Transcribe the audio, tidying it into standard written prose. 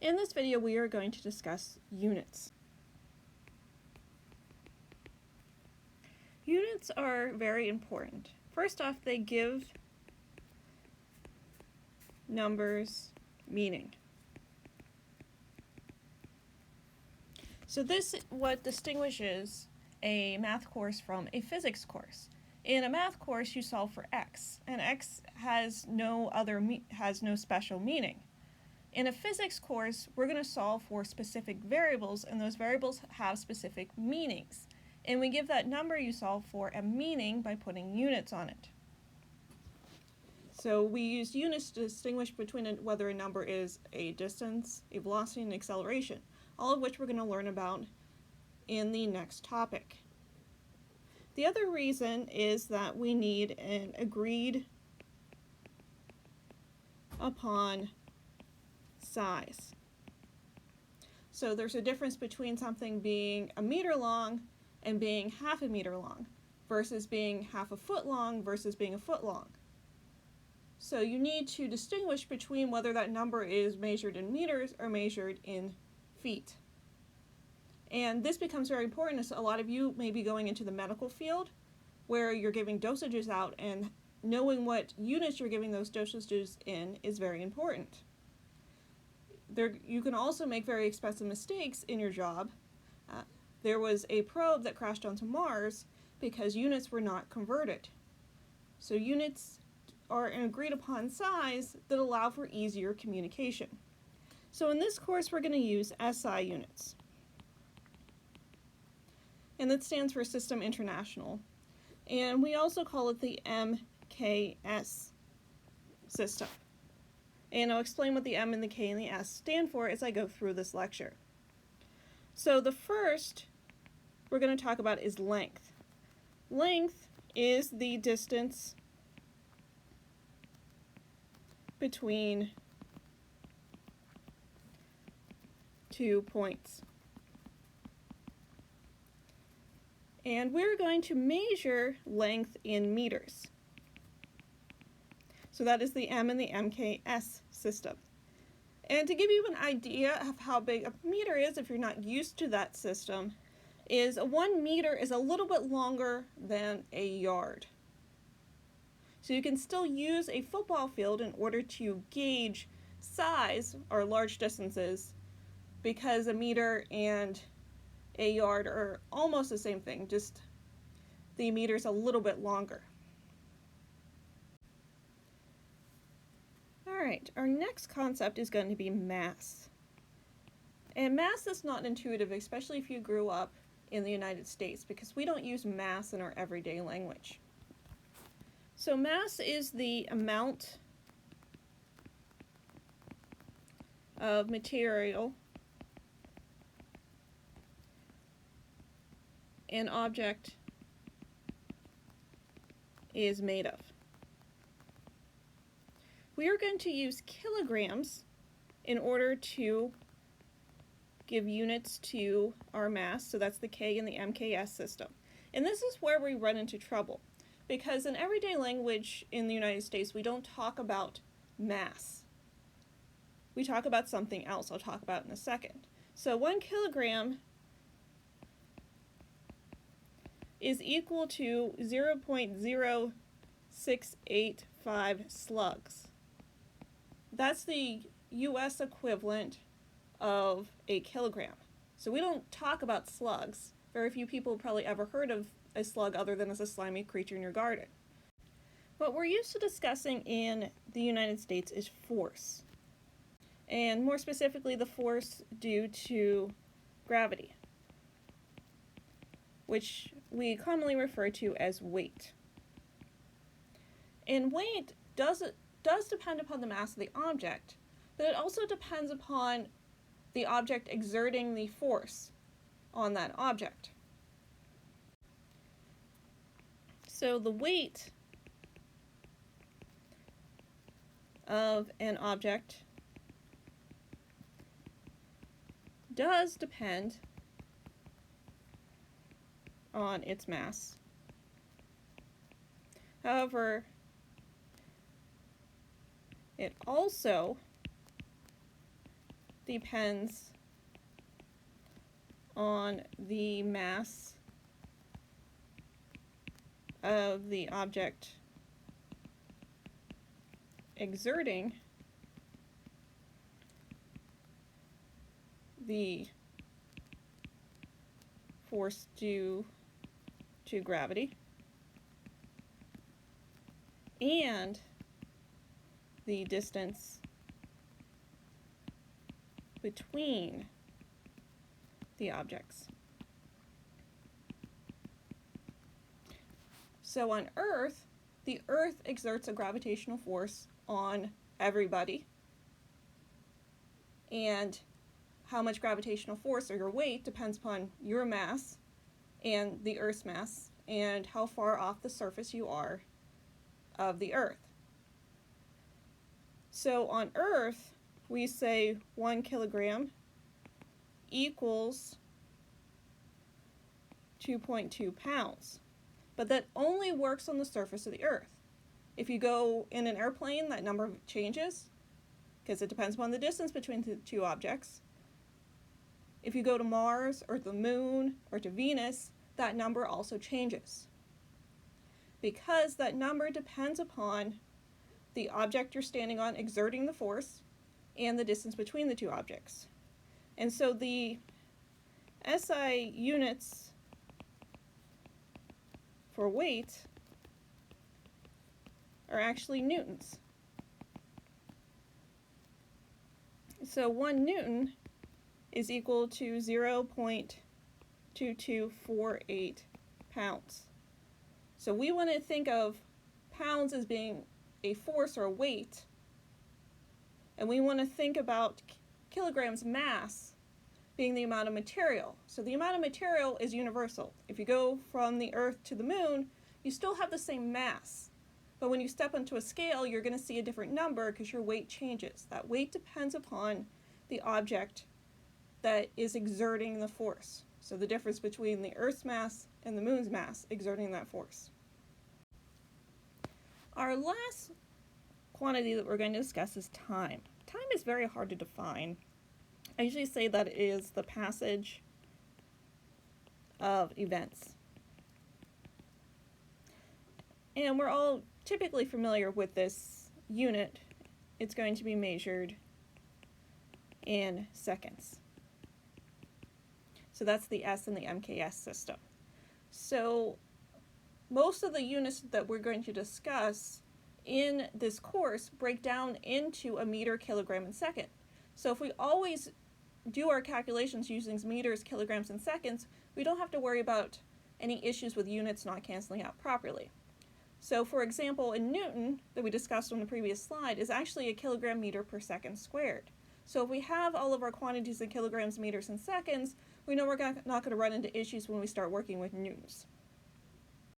In this video, we are going to discuss units. Units are very important. First off, they give numbers meaning. So this is what distinguishes a math course from a physics course. In a math course, you solve for x, and x has no special meaning. In a physics course, we're going to solve for specific variables, and those variables have specific meanings. And we give that number you solve for a meaning by putting units on it. So we use units to distinguish between whether a number is a distance, a velocity, and an acceleration, all of which we're going to learn about in the next topic. The other reason is that we need an agreed upon size. So there's a difference between something being a meter long and being half a meter long versus being half a foot long versus being a foot long. So you need to distinguish between whether that number is measured in meters or measured in feet. And this becomes very important as a lot of you may be going into the medical field where you're giving dosages out, and knowing what units you're giving those dosages in is very important. You can also make very expensive mistakes in your job. There was a probe that crashed onto Mars because units were not converted. So units are an agreed upon size that allow for easier communication. So in this course, we're going to use SI units. And that stands for System International. And we also call it the MKS system. And I'll explain what the M and the K and the S stand for as I go through this lecture. So the first we're going to talk about is length. Length is the distance between 2 points. And we're going to measure length in meters. So that is the M and the MKS system. And to give you an idea of how big a meter is, if you're not used to that system, is 1 meter is a little bit longer than a yard. So you can still use a football field in order to gauge size or large distances, because a meter and a yard are almost the same thing, just the meter's a little bit longer. Alright, our next concept is going to be mass. And mass is not intuitive, especially if you grew up in the United States, because we don't use mass in our everyday language. So mass is the amount of material an object is made of. We are going to use kilograms in order to give units to our mass, so that's the K in the MKS system. And this is where we run into trouble, because in everyday language in the United States, we don't talk about mass. We talk about something else I'll talk about in a second. So 1 kilogram is equal to 0.0685 slugs. That's the US equivalent of a kilogram. So we don't talk about slugs. Very few people probably ever heard of a slug other than as a slimy creature in your garden. What we're used to discussing in the United States is force, and more specifically the force due to gravity, which we commonly refer to as weight. And weight does depend upon the mass of the object, but it also depends upon the object exerting the force on that object. So the weight of an object does depend on its mass. However, it also depends on the mass of the object exerting the force due to gravity and the distance between the objects. So on Earth, the Earth exerts a gravitational force on everybody, and how much gravitational force or your weight depends upon your mass and the Earth's mass and how far off the surface you are of the Earth. So on Earth, we say 1 kilogram equals 2.2 pounds. But that only works on the surface of the Earth. If you go in an airplane, that number changes because it depends upon the distance between the two objects. If you go to Mars or the Moon or to Venus, that number also changes because that number depends upon the object you're standing on exerting the force and the distance between the two objects. And so the SI units for weight are actually newtons. So 1 newton is equal to 0.2248 pounds. So we want to think of pounds as being a force or a weight, and we want to think about kilograms mass being the amount of material. So the amount of material is universal. If you go from the Earth to the Moon, you still have the same mass. But when you step onto a scale, you're going to see a different number because your weight changes. That weight depends upon the object that is exerting the force. So the difference between the Earth's mass and the Moon's mass exerting that force. Our last quantity that we're going to discuss is time. Time is very hard to define. I usually say that it is the passage of events. And we're all typically familiar with this unit. It's going to be measured in seconds. So that's the S in the MKS system. So most of the units that we're going to discuss in this course break down into a meter, kilogram, and second. So if we always do our calculations using meters, kilograms, and seconds, we don't have to worry about any issues with units not canceling out properly. So for example, in Newton, that we discussed on the previous slide, is actually a kilogram meter per second squared. So if we have all of our quantities in kilograms, meters, and seconds, we know we're not going to run into issues when we start working with newtons.